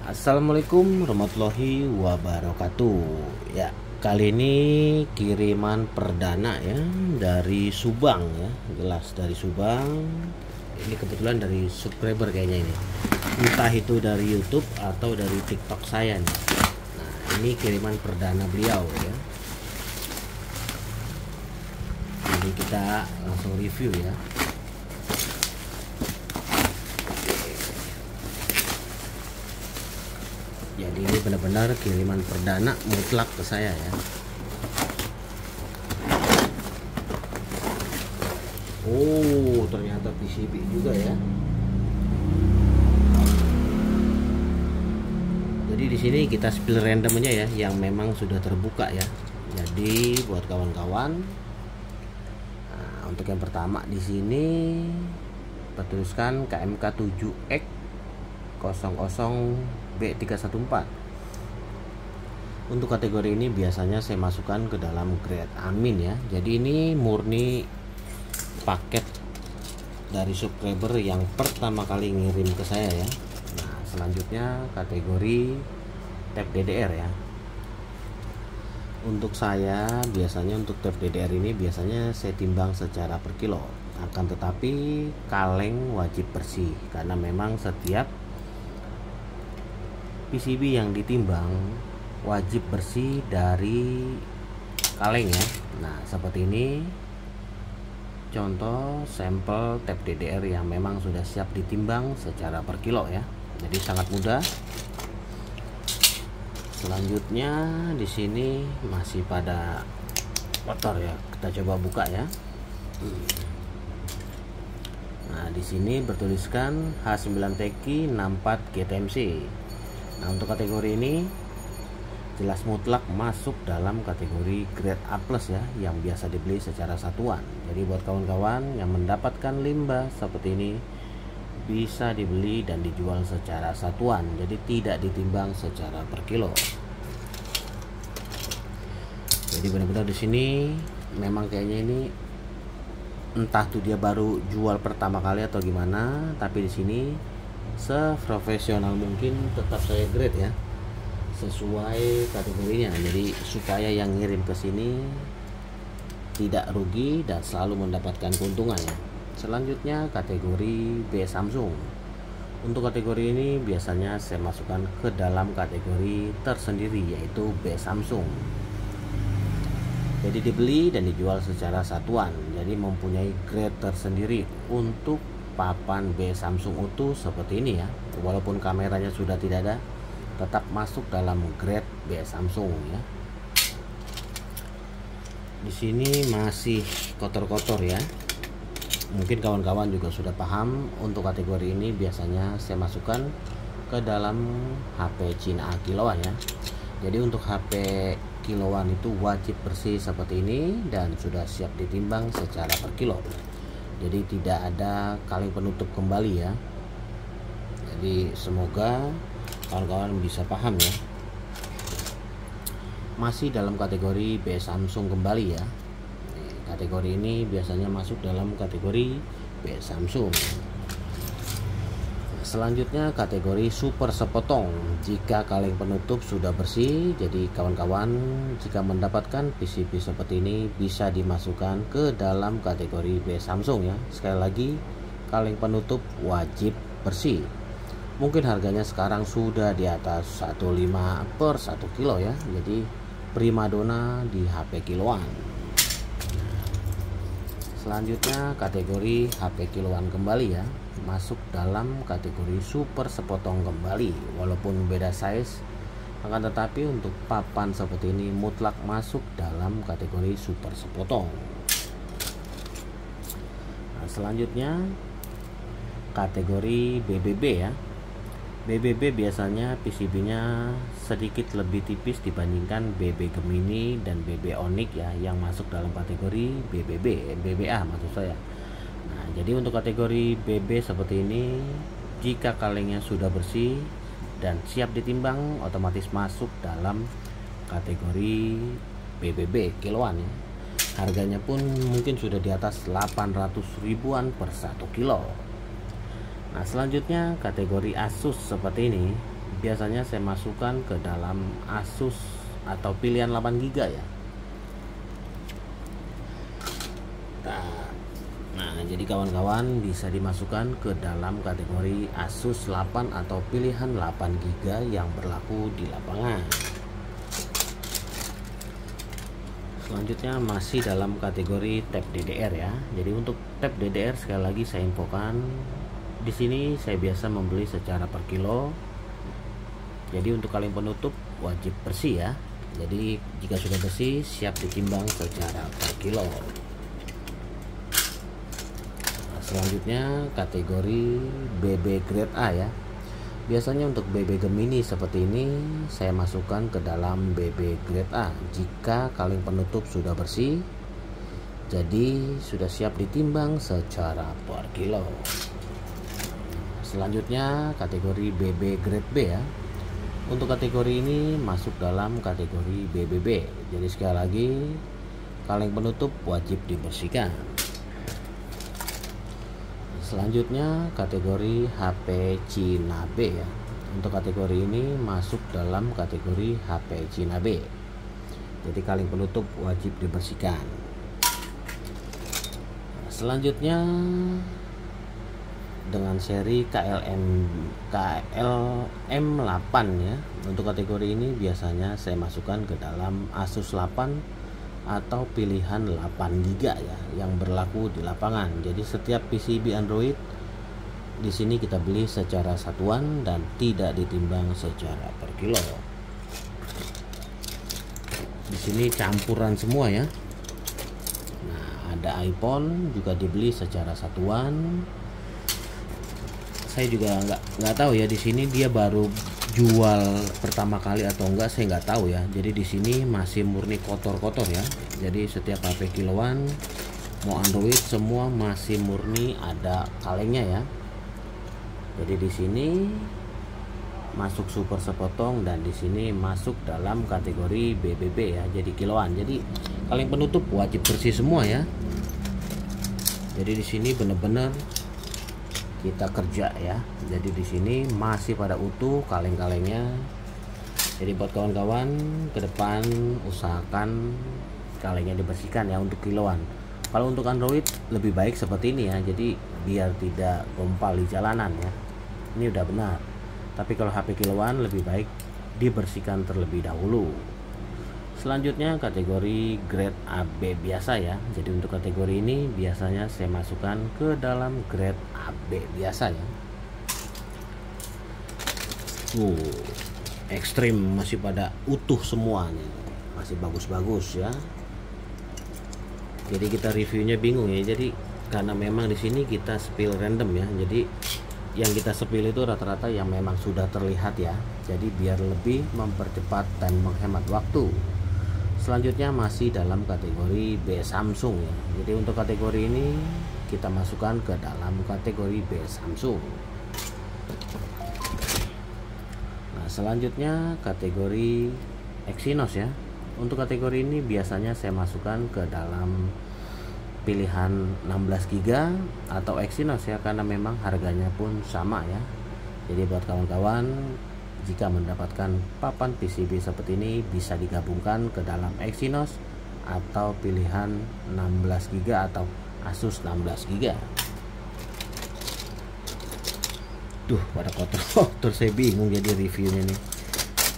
Assalamualaikum warahmatullahi wabarakatuh. Ya, kali ini kiriman perdana ya dari Subang ya, jelas dari Subang. Ini kebetulan dari subscriber kayaknya ini. Entah itu dari YouTube atau dari TikTok saya nih. Nah, ini kiriman perdana beliau ya. Jadi kita langsung review ya. Jadi ini benar-benar kiriman perdana mutlak ke saya ya. Oh, ternyata PCB juga ya. Jadi di sini kita spill random aja ya, yang memang sudah terbuka ya. Jadi buat kawan-kawan, nah, untuk yang pertama di sini bertuliskan KMK 7X 00B314. Untuk kategori ini biasanya saya masukkan ke dalam grade amin ya. Jadi ini murni paket dari subscriber yang pertama kali ngirim ke saya ya. Nah, selanjutnya kategori tab DDR ya. Untuk saya biasanya untuk tab DDR ini biasanya saya timbang secara per kilo. Akan tetapi kaleng wajib bersih karena memang setiap PCB yang ditimbang wajib bersih dari kaleng ya. Nah, seperti ini contoh sampel tab DDR yang memang sudah siap ditimbang secara per kilo ya. Jadi sangat mudah. Selanjutnya di sini masih pada motor ya. Kita coba buka ya. Nah, di sini bertuliskan H9TQ 64 GTMC. Nah, untuk kategori ini jelas mutlak masuk dalam kategori grade A+ ya, yang biasa dibeli secara satuan. Jadi buat kawan-kawan yang mendapatkan limbah seperti ini bisa dibeli dan dijual secara satuan. Jadi tidak ditimbang secara per kilo. Jadi benar-benar di sini memang kayaknya ini entah tuh dia baru jual pertama kali atau gimana, tapi di sini seprofesional mungkin tetap saya grade ya sesuai kategorinya. Jadi supaya yang ngirim ke sini tidak rugi dan selalu mendapatkan keuntungan ya. Selanjutnya kategori B Samsung. Untuk kategori ini biasanya saya masukkan ke dalam kategori tersendiri yaitu B Samsung. Jadi dibeli dan dijual secara satuan. Jadi mempunyai grade tersendiri. Untuk papan B Samsung utuh seperti ini ya, walaupun kameranya sudah tidak ada, tetap masuk dalam grade B Samsung ya. Di sini masih kotor-kotor ya. Mungkin kawan-kawan juga sudah paham. Untuk kategori ini biasanya saya masukkan ke dalam HP Cina kiloan ya. Jadi untuk HP kiloan itu wajib bersih seperti ini dan sudah siap ditimbang secara per kilo. Jadi tidak ada kaleng penutup kembali ya. Jadi semoga kawan-kawan bisa paham ya. Masih dalam kategori B Samsung kembali ya. Kategori ini biasanya masuk dalam kategori B Samsung. Selanjutnya kategori super sepotong. Jika kaleng penutup sudah bersih, jadi kawan-kawan jika mendapatkan PCB seperti ini bisa dimasukkan ke dalam kategori B Samsung ya. Sekali lagi kaleng penutup wajib bersih. Mungkin harganya sekarang sudah di atas 1,5 per 1 kilo ya. Jadi primadona di HP kiloan. Selanjutnya kategori HP kiloan kembali ya, masuk dalam kategori super sepotong kembali walaupun beda size, akan tetapi untuk papan seperti ini mutlak masuk dalam kategori super sepotong. Nah, selanjutnya kategori BBB ya. BBB biasanya PCB-nya sedikit lebih tipis dibandingkan BB Gemini dan BB Onyx ya, yang masuk dalam kategori BBB, BBA maksud saya. Nah, jadi untuk kategori BB seperti ini, jika kalengnya sudah bersih dan siap ditimbang, otomatis masuk dalam kategori BBB kiloan ya. Harganya pun mungkin sudah di atas 800 ribuan per 1 kilo. Nah, selanjutnya kategori Asus seperti ini. biasanya saya masukkan ke dalam Asus atau pilihan 8 GB ya. Nah, jadi kawan-kawan bisa dimasukkan ke dalam kategori Asus 8 atau pilihan 8 GB yang berlaku di lapangan. Selanjutnya masih dalam kategori tab DDR ya. Jadi untuk tab DDR sekali lagi saya infokan, di sini saya biasa membeli secara per kilo. Jadi untuk kaleng penutup wajib bersih ya. Jadi jika sudah bersih siap ditimbang secara per kilo. Selanjutnya kategori BB grade A ya. Biasanya untuk BB Gemini seperti ini saya masukkan ke dalam BB grade A jika kaleng penutup sudah bersih, jadi sudah siap ditimbang secara per kilo. Selanjutnya kategori BB grade B ya. Untuk kategori ini masuk dalam kategori BBB. Jadi sekali lagi kaleng penutup wajib dibersihkan. Selanjutnya kategori HP Cina B ya. Untuk kategori ini masuk dalam kategori HP Cina B. Jadi kaleng penutup wajib dibersihkan. Selanjutnya dengan seri KLM8 ya. Untuk kategori ini biasanya saya masukkan ke dalam Asus 8 atau pilihan 8 GB ya yang berlaku di lapangan. Jadi setiap PCB Android di sini kita beli secara satuan dan tidak ditimbang secara per kilo. Di sini campuran semua ya. Nah, ada iPhone juga dibeli secara satuan. Saya juga nggak tahu ya di sini dia baru jual pertama kali atau enggak, saya nggak tahu ya. Jadi di sini masih murni kotor-kotor ya. Jadi setiap HP kiloan mau Android semua masih murni ada kalengnya ya. Jadi di sini masuk super sepotong dan di sini masuk dalam kategori BBB ya. Jadi kiloan. Jadi kaleng penutup wajib bersih semua ya. Jadi di sini benar-benar kita kerja ya. Jadi di sini masih pada utuh kaleng-kalengnya. Jadi buat kawan-kawan ke depan usahakan kalengnya dibersihkan ya untuk kiloan. Kalau untuk Android lebih baik seperti ini ya. Jadi biar tidak gompal di jalanan ya. Ini udah benar. Tapi kalau HP kiloan lebih baik dibersihkan terlebih dahulu. Selanjutnya kategori grade AB biasa ya. Jadi untuk kategori ini biasanya saya masukkan ke dalam grade AB biasa ya. Ekstrim masih pada utuh semua nih. Masih bagus-bagus ya. Jadi kita reviewnya bingung ya. Jadi karena memang di sini kita spill random ya. Jadi yang kita spill itu rata-rata yang memang sudah terlihat ya. Jadi biar lebih mempercepat dan menghemat waktu. Selanjutnya masih dalam kategori B Samsung ya. Jadi untuk kategori ini kita masukkan ke dalam kategori B Samsung. Nah, selanjutnya kategori Exynos ya. Untuk kategori ini biasanya saya masukkan ke dalam pilihan 16 GB atau Exynos ya, karena memang harganya pun sama ya. Jadi buat kawan-kawan jika mendapatkan papan PCB seperti ini bisa digabungkan ke dalam Exynos atau pilihan 16 GB atau Asus 16 GB. Duh, pada kotor-kotor, saya bingung jadi reviewnya nih.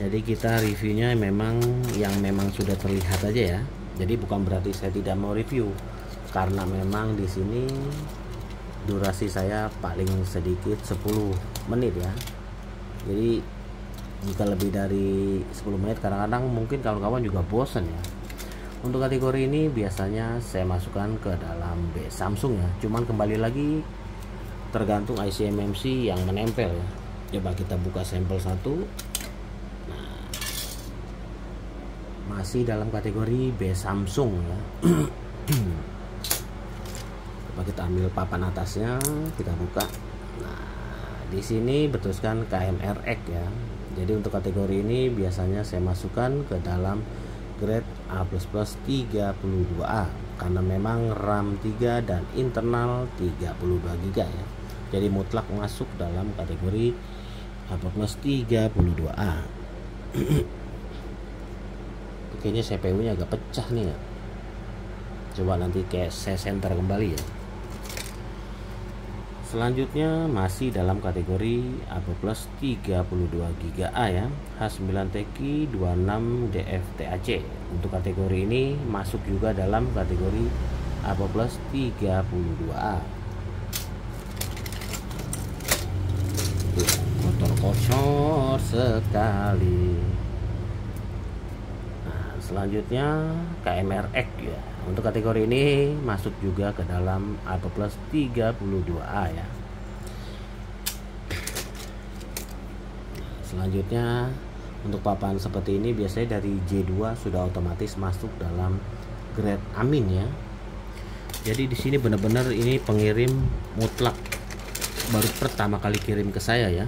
Jadi kita reviewnya memang yang memang sudah terlihat aja ya. Jadi bukan berarti saya tidak mau review, karena memang di sini durasi saya paling sedikit 10 menit ya. Jadi jika lebih dari 10 menit kadang-kadang mungkin kawan-kawan juga bosan ya. Untuk kategori ini biasanya saya masukkan ke dalam B Samsung ya. Cuman kembali lagi tergantung IC MMC yang menempel ya. Coba kita buka sampel satu. Nah, masih dalam kategori B Samsung ya. Coba kita ambil papan atasnya, kita buka. Nah, di sini betulkan KMRX ya. Jadi untuk kategori ini biasanya saya masukkan ke dalam grade A++ 32A karena memang RAM 3 dan internal 32 GB ya. Jadi mutlak masuk dalam kategori apa plus 32A. Kayaknya CPU nya agak pecah nih ya, coba nanti kayak saya center kembali ya. Selanjutnya masih dalam kategori apa plus 32GB ya, H9TQ 26DFTAC. Untuk kategori ini masuk juga dalam kategori apa plus 32A. Kotor sekali. Nah, selanjutnya KMRX ya. Untuk kategori ini masuk juga ke dalam apa plus 32A ya. Selanjutnya untuk papan seperti ini biasanya dari J2 sudah otomatis masuk dalam grade Amin ya. Jadi di sini benar-benar ini pengirim mutlak, baru pertama kali kirim ke saya ya.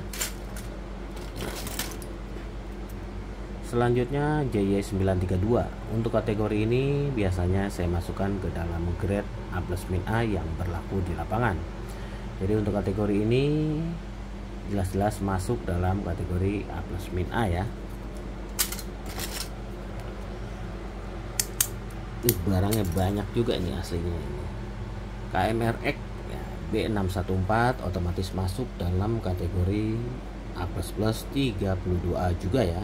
Selanjutnya JY932. Untuk kategori ini biasanya saya masukkan ke dalam grade A+-A yang berlaku di lapangan. Jadi untuk kategori ini jelas-jelas masuk dalam kategori A+-A ya. Barangnya banyak juga ini aslinya ini. KMRX ya, B614 otomatis masuk dalam kategori A++ 32A juga ya.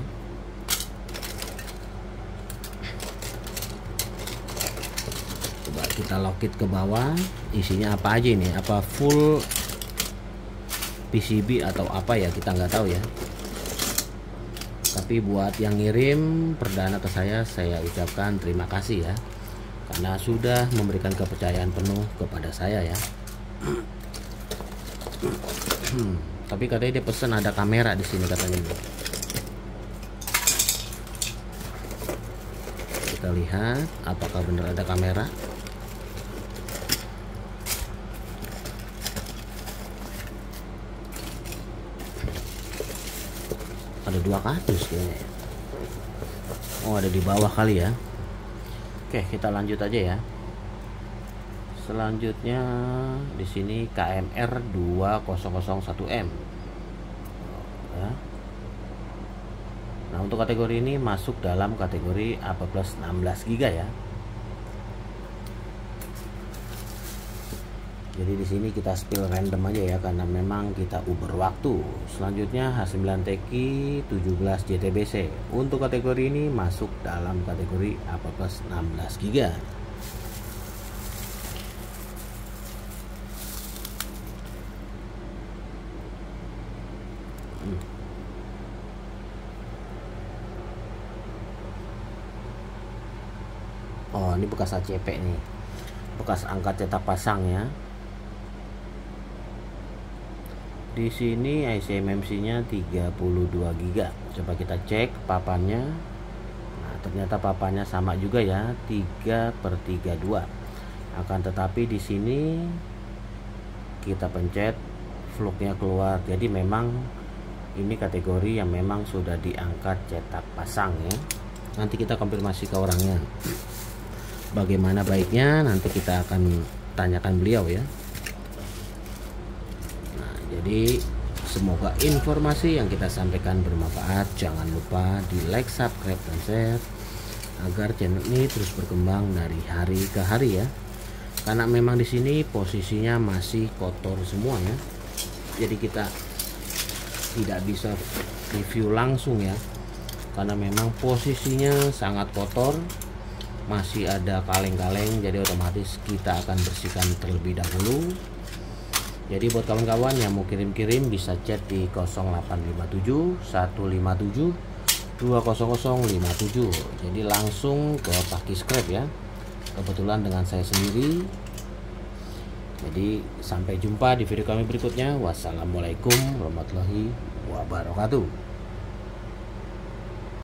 Coba kita lokit ke bawah, isinya apa aja ini, apa full PCB atau apa ya, kita nggak tahu ya. Tapi buat yang ngirim perdana ke saya ucapkan terima kasih ya, karena sudah memberikan kepercayaan penuh kepada saya ya. Tapi katanya dia pesan ada kamera di sini katanya. Kita lihat apakah benar ada kamera. Ada 2 kardus kayaknya ya. Oh, ada di bawah kali ya. Oke, kita lanjut aja ya. Selanjutnya di sini KMR 2001M ya. Nah, untuk kategori ini masuk dalam kategori apa plus 16GB ya. Jadi di sini kita spill random aja ya, karena memang kita uber waktu. Selanjutnya H9TQ 17JTBC. Untuk kategori ini masuk dalam kategori apa plus 16GB. Oh, ini bekas ACP nih, bekas angkat cetak pasang ya. Di sini IC MMC-nya 32GB. Coba kita cek papannya. Nah, ternyata papannya sama juga ya, 3/32. Akan tetapi di sini kita pencet fluknya keluar. Jadi memang ini kategori yang memang sudah diangkat cetak pasang ya. Nanti kita konfirmasi ke orangnya. Bagaimana baiknya nanti kita akan tanyakan beliau ya. Jadi semoga informasi yang kita sampaikan bermanfaat. Jangan lupa di like, subscribe, dan share agar channel ini terus berkembang dari hari ke hari ya. Karena memang di sini posisinya masih kotor semua ya. Jadi kita tidak bisa review langsung ya, karena memang posisinya sangat kotor, masih ada kaleng-kaleng. Jadi otomatis kita akan bersihkan terlebih dahulu. Jadi buat kawan-kawan yang mau kirim-kirim bisa chat di 0857 157 20057. Jadi langsung ke Paki Scrap ya. Kebetulan dengan saya sendiri. Jadi sampai jumpa di video kami berikutnya. Wassalamualaikum warahmatullahi wabarakatuh.